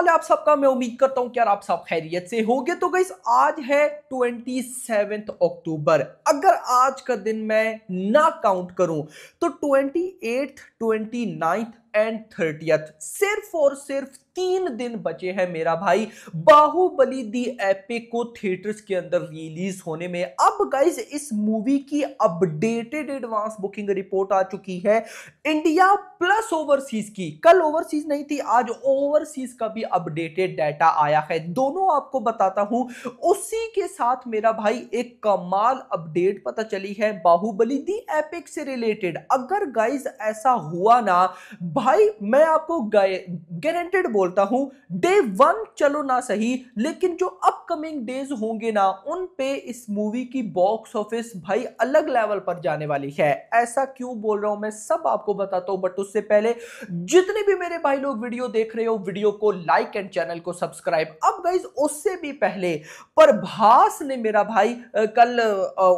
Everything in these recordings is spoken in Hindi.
हाल है आप सबका। मैं उम्मीद करता हूं कि यार आप सब खैरियत से होंगे। तो गाइस आज है 27 अक्टूबर। अगर आज का दिन मैं ना काउंट करूं तो 28, 29 एंड 30 सिर्फ और सिर्फ 3 दिन बचे हैं मेरा भाई बाहुबली दी एपिक को थिएटर्स के अंदर रिलीज होने में। अब गाइस इस मूवी की अपडेटेड एडवांस बुकिंग रिपोर्ट आ चुकी है इंडिया प्लस ओवरसीज की। कल ओवरसीज नहीं थी, आज ओवरसीज का भी अपडेटेड डाटा आया है। दोनों आपको बताता हूं। उसी के साथ मेरा भाई एक कमाल अपडेट पता चली है बाहुबली दी एपिक से रिलेटेड। अगर गाइस ऐसा हुआ ना भाई, मैं आपको गारंटेड बोलता हूं, डे 1 चलो ना सही, लेकिन जो अपकमिंग डेज होंगे ना उन पे इस मूवी की बॉक्स ऑफिस भाई अलग लेवल पर जाने वाली है। ऐसा क्यों बोल रहा हूं मैं सब आपको बताता हूं, बट उससे पहले जितने भी मेरे भाई लोग वीडियो देख रहे हो, वीडियो को लाइक एंड चैनल को सब्सक्राइब। अब गाइस उससे भी पहले प्रभास ने मेरा भाई कल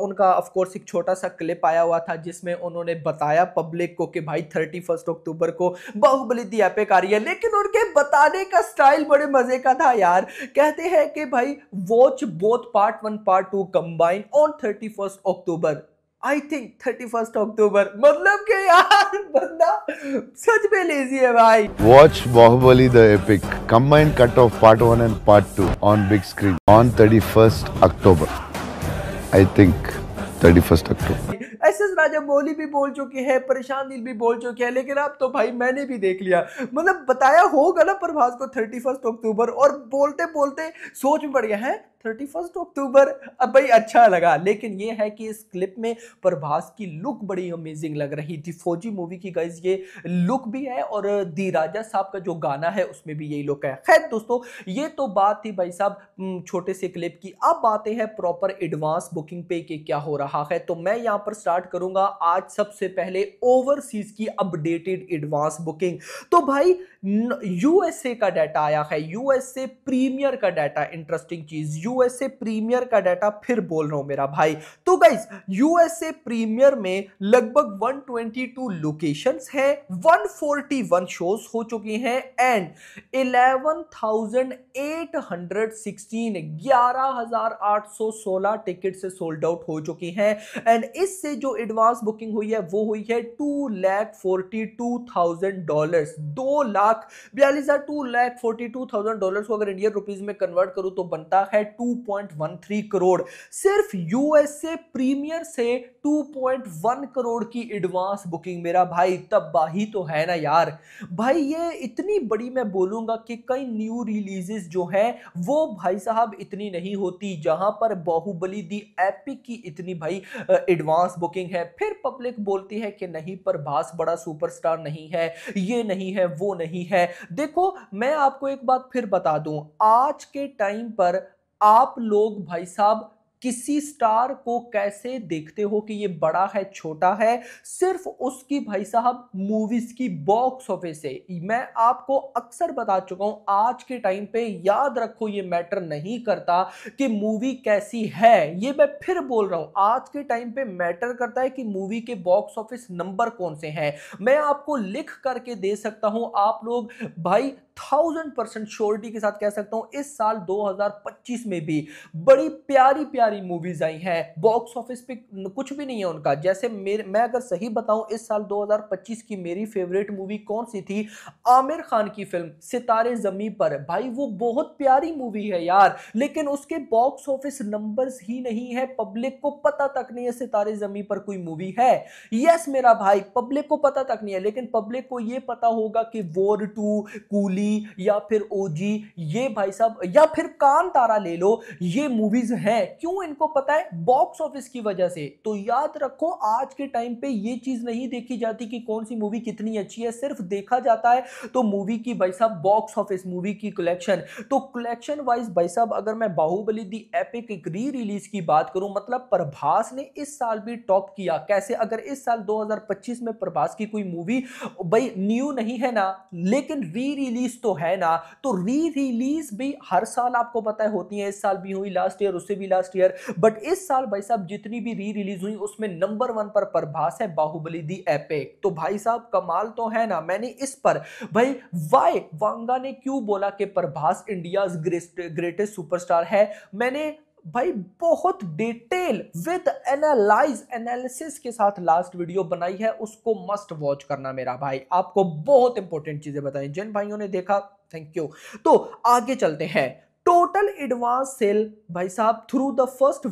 उनका ऑफ कोर्स एक छोटा सा क्लिप आया हुआ था जिसमें उन्होंने बताया पब्लिक को कि भाई 31 अक्टूबर को बाहुबली दी एपिक आ रही है। लेकिन उनके बताने का स्टाइल बड़े मजे का था यार। कहते हैं कि भाई watch both part 1 part 2 combine on 31 October. I think 31 अक्टूबर मतलब कि यार बंदा सच में लेजी है भाई। Watch Bahubali the Epic combined cut of part 1 and part 2 on big screen on 31st October. I think 31st October. SS Rajamouli भी बोल चुके हैं, परेशान दिल भी बोल चुके हैं, लेकिन अब तो भाई मैंने भी देख लिया। मतलब बताया होगा ना प्रभास को 31 अक्टूबर, और बोलते बोलते सोच में पड़ गया है 31 अक्टूबर। अब भाई अच्छा लगा। लेकिन ये है कि इस क्लिप में प्रभास की लुक बड़ी अमेजिंग लग रही थी। फौजी मूवी की गाइस ये लुक भी है, और दी राजा साहब का जो गाना है उसमें भी यही लुक है। खैर दोस्तों, ये तो बात थी भाई साहब छोटे से क्लिप की। अब आते हैं प्रॉपर एडवांस बुकिंग पे कि क्या हो रहा है। तो मैं यहां पर स्टार्ट करूंगा आज सबसे पहले ओवरसीज की अपडेटेड एडवांस बुकिंग। तो भाई यूएसए का डाटा आया है, यूएसए प्रीमियर का डाटा। इंटरेस्टिंग चीज, यूएसए प्रीमियर का डाटा फिर बोल रहा हूं मेरा भाई। तो गाइस यूएसए प्रीमियर में लगभग 122 लोकेशंस हैं, 141 शोज हो चुके हैं एंड 11,816 टिकट से सोल्ड आउट हो चुकी हैं। एंड इससे जो एडवांस बुकिंग हुई है वो हुई है $2,42,000। $2,42,000 को अगर इंडियन रुपीज में कन्वर्ट करूं तो बनता है 2.13 करोड़। सिर्फ यूएसए प्रीमियर से 2.1 करोड़ की एडवांस बुकिंग मेरा भाई, तबाही तो है ना यार। भाई ये इतनी बड़ी, मैं बोलूंगा कि कई न्यू रिलीजेस जो है वो भाई साहब इतनी नहीं होती जहां पर बाहुबली दी एपिक की इतनी भाई एडवांस बुकिंग है। फिर पब्लिक बोलती है कि नहीं प्रभास बड़ा सुपरस्टार नहीं है, ये नहीं है, वो नहीं है। देखो मैं आपको एक बात फिर बता दूं, आज के टाइम पर आप लोग भाई साहब किसी स्टार को कैसे देखते हो कि ये बड़ा है छोटा है, सिर्फ उसकी भाई साहब मूवीज की बॉक्स ऑफिस से। मैं आपको अक्सर बता चुका हूं, आज के टाइम पे याद रखो ये मैटर नहीं करता कि मूवी कैसी है। ये मैं फिर बोल रहा हूं, आज के टाइम पे मैटर करता है कि मूवी के बॉक्स ऑफिस नंबर कौन से हैं। मैं आपको लिख करके दे सकता हूं, आप लोग भाई 1000% श्योरिटी के साथ कह सकता हूं इस साल 2025 में भी बड़ी प्यारी प्यारी मूवीज आई हैं। बॉक्स ऑफिस पे कुछ भी नहीं है उनका। जैसे मैं अगर सही बताऊं, इस साल 2025 की मेरी फेवरेट मूवी कौन सी थी? आमिर खान की फिल्म सितारे जमी पर। भाई वो बहुत प्यारी मूवी है यार, लेकिन उसके बॉक्स ऑफिस नंबर्स ही नहीं है। पब्लिक को पता तक नहीं है सितारे जमी पर कोई मूवी है। यस मेरा भाई, पब्लिक को पता तक नहीं है, लेकिन पब्लिक को यह पता होगा कि वॉर 2, कूली या फिर ओजी, ये भाई साहब, या फिर कांतारा ले लो, ये मूवीज हैं। क्यों इनको पता है? बॉक्स ऑफिस की वजह से। तो याद रखो आज के टाइम पे ये चीज नहीं देखी जाती कि कौन सी मूवी कितनी अच्छी है, सिर्फ देखा जाता है तो मूवी की भाई साहब बॉक्स ऑफिस, मूवी की कलेक्शन। तो कलेक्शन वाइज भाई साहब अगर मैं बाहुबली दी एपिक एक री रिलीज की बात करूं, मतलब प्रभास ने इस साल भी टॉप किया। कैसे? अगर इस साल 2025 में प्रभास की कोई मूवी भाई न्यू नहीं है ना, लेकिन री रिलीज रिलीज तो है ना, तो री रिलीज भी हर साल आपको पता है होती है, इस साल भी हुई, लास्ट ईयर उससे भी लास्ट ईयर, बट इस साल भाई साहब जितनी भी री रिलीज हुई उसमें नंबर 1 पर प्रभास है, बाहुबली दी एपिक। तो भाई साहब कमाल तो है ना। मैंने इस पर भाई वाई वांगा ने क्यों बोला कि प्रभास इंडिया ग्रेटेस्ट सुपरस्टार है, मैंने भाई बहुत डिटेल विद एनालिसिस के साथ लास्ट वीडियो बनाई है, उसको मस्ट वॉच करना मेरा भाई। आपको बहुत इंपॉर्टेंट चीजें बताई, जिन भाइयों ने देखा थैंक यू। तो आगे चलते हैं। टोटल एडवांस सेल भाई साहब through the first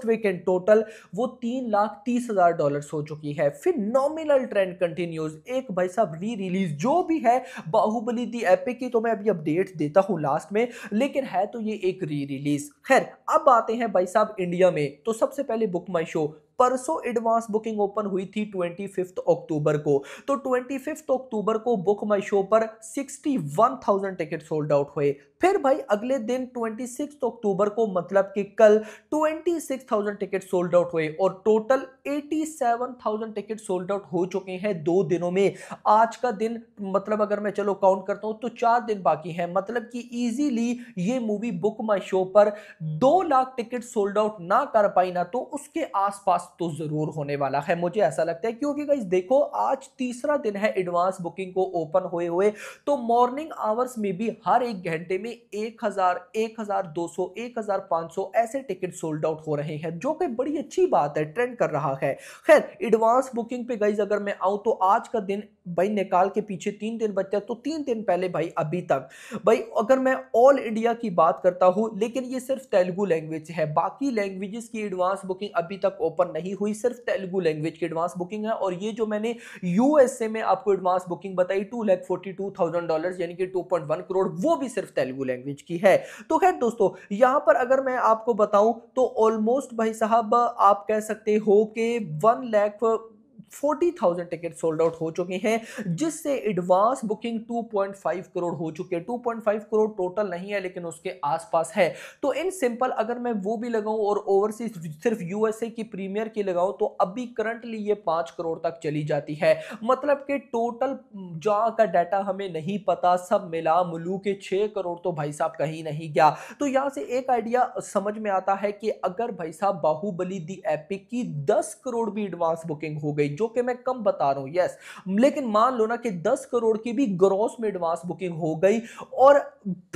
weekend total वो $3,30,000 हो चुकी है। फिर नॉमिनल ट्रेंड कंटिन्यूज। एक भाई साहब री रिलीज जो भी है बाहुबली दी एपिक की, तो मैं अभी अपडेट देता हूं लास्ट में, लेकिन है तो ये एक री रिलीज। खैर अब आते हैं भाई साहब इंडिया में। तो सबसे पहले बुक माई शो, परसों एडवांस बुकिंग ओपन हुई थी 25 अक्टूबर को। तो 25 अक्टूबर को बुक माई शो पर 61,000 टिकट सोल्ड आउट हुए। फिर भाई अगले दिन 26 अक्टूबर को मतलब कि कल 26,000 टिकट सोल्ड आउट हुए और टोटल 87,000 टिकट सोल्ड आउट हो चुके हैं 2 दिनों में। आज का दिन मतलब अगर मैं चलो काउंट करता हूं तो 4 दिन बाकी हैं, मतलब कि इजीली ये मूवी बुक माई शो पर 2 लाख टिकट सोल्ड आउट ना कर पाई ना, तो उसके आसपास तो जरूर होने वाला है, मुझे ऐसा लगता है। क्योंकि गाइस देखो आज तीसरा दिन है एडवांस बुकिंग को ओपन हुए, तो मॉर्निंग आवर्स में भी हर एक घंटे में 1000, 1200, 1500 ऐसे टिकट सोल्ड आउट हो रहे हैं, जो कि बड़ी अच्छी बात है, ट्रेंड कर रहा है। खैर एडवांस बुकिंग पे गाइस अगर मैं आऊं तो आज का दिन भाई निकाल के पीछे 3 दिन बचते हैं, तो 3 दिन पहले भाई अभी तक भाई अगर मैं ऑल इंडिया की बात करता हूं, लेकिन ये सिर्फ तेलुगु लैंग्वेज है, बाकी लैंग्वेजेस की एडवांस बुकिंग अभी तक ओपन नहीं हुई, सिर्फ तेलुगु लैंग्वेज की एडवांस बुकिंग है। और ये जो मैंने यूएसए में आपको एडवांस बुकिंग बताई $2,42,000 यानी कि 2.1 करोड़, वो भी सिर्फ तेलुगु लैंग्वेज की है। तो खैर दोस्तों यहां पर अगर मैं आपको बताऊं तो ऑलमोस्ट भाई साहब आप कह सकते हो कि 1,40,000 टिकट सोल्ड आउट हो चुके हैं, जिससे एडवांस बुकिंग 2.5 करोड़ हो चुके हैं। 2.5 करोड़ टोटल नहीं है लेकिन उसके आसपास है। तो इन सिंपल अगर मैं वो भी लगाऊं और ओवरसीज सिर्फ यूएसए की प्रीमियर की लगाऊं तो अभी करंटली ये 5 करोड़ तक चली जाती है। मतलब कि टोटल जहां का डाटा हमें नहीं पता, सब मिला मुलू के 6 करोड़ तो भाई साहब कहीं नहीं गया। तो यहां से एक आइडिया समझ में आता है कि अगर भाई साहब बाहुबली दी एपिक की 10 करोड़ भी एडवांस बुकिंग हो गई, जो कि मैं कम बता रहा हूं यस, लेकिन मान लो ना कि 10 करोड़ की भी ग्रॉस में एडवांस बुकिंग हो गई और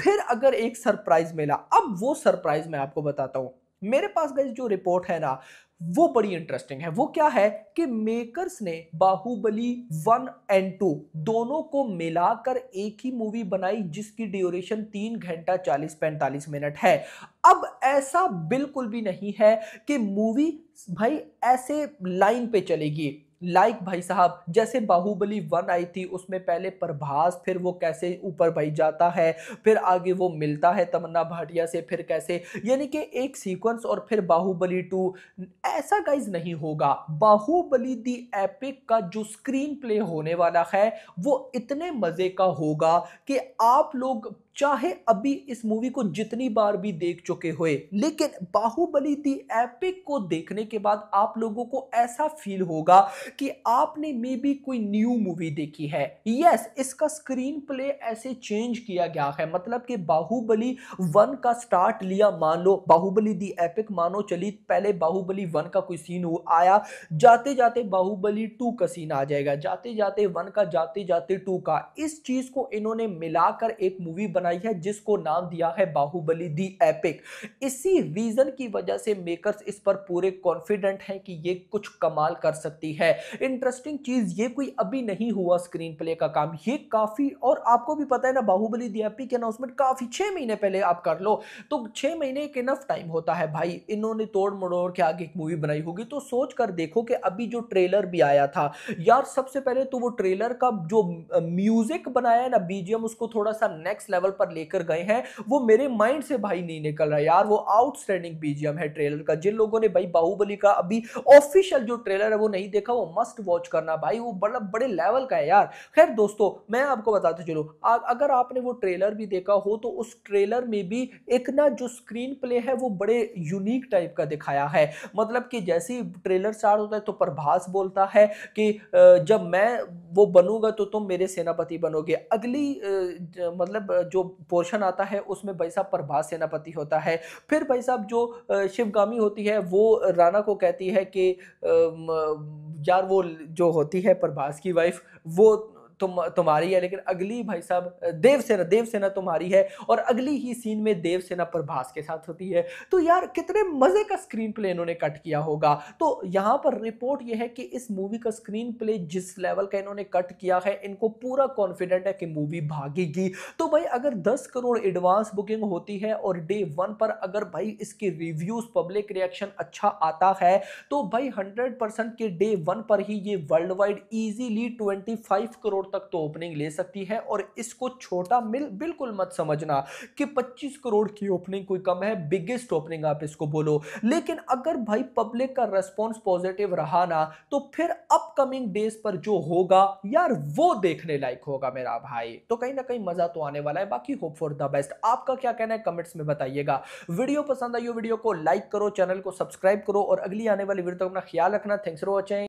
फिर अगर एक सरप्राइज मिला, अब वो सरप्राइज मैं आपको बताता हूं। मेरे पास गाइस जो रिपोर्ट है ना वो बड़ी इंटरेस्टिंग है। वो क्या है कि मेकर्स ने बाहुबली 1 एंड 2 दोनों को मिलाकर एक ही मूवी बनाई, जिसकी ड्यूरेशन 3 घंटा 40-45 मिनट है। अब ऐसा बिल्कुल भी नहीं है कि मूवी भाई ऐसे लाइन पे चलेगी, लाइक भाई साहब जैसे बाहुबली 1 आई थी, उसमें पहले प्रभास, फिर वो कैसे ऊपर भाई जाता है, फिर आगे वो मिलता है तमन्ना भाटिया से, फिर कैसे, यानी कि एक सीक्वेंस, और फिर बाहुबली 2। ऐसा गाइज नहीं होगा। बाहुबली दी एपिक का जो स्क्रीन प्ले होने वाला है वो इतने मजे का होगा कि आप लोग चाहे अभी इस मूवी को जितनी बार भी देख चुके हुए, लेकिन बाहुबली दी एपिक को देखने के बाद आप लोगों को ऐसा फील होगा कि आपने मे बी कोई न्यू मूवी देखी है। यस, इसका स्क्रीन प्ले ऐसे चेंज किया गया है, मतलब कि बाहुबली 1 का स्टार्ट लिया, मान लो बाहुबली दी एपिक मानो चली, पहले बाहुबली 1 का कोई सीन आया, जाते जाते बाहुबली 2 का सीन आ जाएगा, जाते जाते 1 का, जाते जाते 2 का। इस चीज को इन्होंने मिलाकर एक मूवी बनाई है जिसको नाम दिया है बाहुबली दी एपिक। इसी रीजन की वजह से मेकर्स इस पर पूरे कॉन्फिडेंट हैं कि ये कुछ कमाल कर सकती है। इंटरेस्टिंग चीज ये कोई अभी नहीं हुआ स्क्रीन प्ले का काम, ये काफी, और आपको भी पता है ना बाहुबली दी एपिक की अनाउंसमेंट काफी 6 महीने पहले आप कर लो, तो 6 महीने एक इनफ टाइम होता है भाई। इन्होंने तोड़ मड़ोड़ के आगे एक मूवी बनाई होगी, तो सोच कर देखो कि अभी जो ट्रेलर भी आया था यार, सबसे पहले तो वो ट्रेलर का जो म्यूजिक बनाया है ना, बीजीएम, उसको थोड़ा सा नेक्स्ट लेवल पर लेकर गए हैं वो मेरे माइंड से भाई नहीं निकल रहा यार। वो आउटस्टैंडिंग बीजीएम है ट्रेलर का। जिन लोगों ने भाई बाहुबली का अभी ऑफिशियल जो ट्रेलर है वो नहीं देखा, वो मस्ट वॉच करना भाई, वो बड़ा बड़े लेवल का है यार। खैर दोस्तों, मैं आपको बताते चलूं, अगर आपने वो ट्रेलर भी देखा हो तो उस ट्रेलर में भी एक ना जो स्क्रीन प्ले है वो बड़े यूनिक टाइप का दिखाया है। मतलब कि जैसे ही ट्रेलर स्टार्ट होता है तो प्रभास बोलता है कि जब मैं वो बनूंगा तो तुम मेरे सेनापति बनोगे। अगली मतलब जो पोर्शन आता है उसमें भाई साहब प्रभास सेनापति होता है। फिर भाई साहब जो शिवगामी होती है वो राणा को कहती है कि यार वो जो होती है प्रभास की वाइफ वो तुम्हारी है, लेकिन अगली भाई साहब देवसेना तुम्हारी है। और अगली ही सीन में देवसेना प्रभास के साथ होती है। तो यार कितने मजे का स्क्रीन प्ले इन्होंने कट किया होगा। तो यहां पर रिपोर्ट यह है कि इस मूवी का स्क्रीन प्ले जिस लेवल का इन्होंने कट किया है, इनको पूरा कॉन्फिडेंट है कि मूवी भागेगी। तो भाई अगर 10 करोड़ एडवांस बुकिंग होती है और डे 1 पर अगर भाई इसके रिव्यूज पब्लिक रिएक्शन अच्छा आता है तो भाई 100% के डे 1 पर ही ये वर्ल्ड वाइड इजीली 25 करोड़ तक तो ओपनिंग ले सकती है। और इसको छोटा बिल्कुल मत समझना कि 25 करोड़ की ओपनिंग कोई कम है, बिगेस्ट ओपनिंग आप इसको बोलो। लेकिन अगर भाई पब्लिक का रेस्पॉन्स पॉजिटिव रहा ना तो फिर अपकमिंग डेज पर जो होगा यार वो देखने लायक होगा मेरा भाई। तो कहीं ना कहीं मजा तो आने वाला है। बाकी होप फॉर द बेस्ट। आपका क्या कहना है कमेंट्स में बताइएगा। वीडियो पसंद आई हो वीडियो को लाइक करो, चैनल को सब्सक्राइब करो और अगली आने वाली वीडियो तक अपना ख्याल रखना। Thanks for watching.